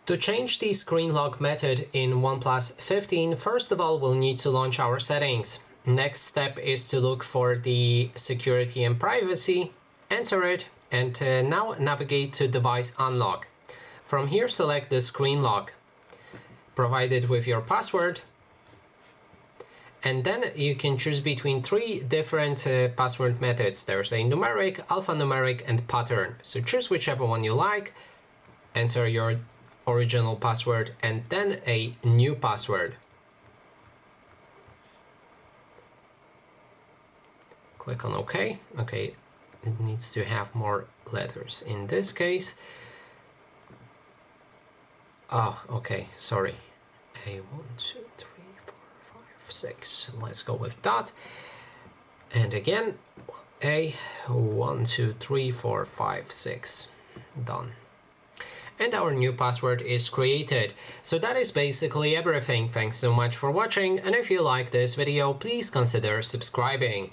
To change the screen lock method in OnePlus 15, first of all, we'll need to launch our settings. Next step is to look for the security and privacy, enter it, and now navigate to device unlock. From here, select the screen lock, provide it with your password, and then you can choose between three different password methods. There's a numeric, alphanumeric, and pattern. So choose whichever one you like, enter your original password, and then a new password. Click on OK. Okay, it needs to have more letters in this case. Oh, okay, sorry. A 1, 2, 3, 4, 5, 6. Let's go with that. And again, A 1, 2, 3, 4, 5, 6. Done. And our new password is created. So that is basically everything. Thanks so much for watching, and if you like this video, please consider subscribing.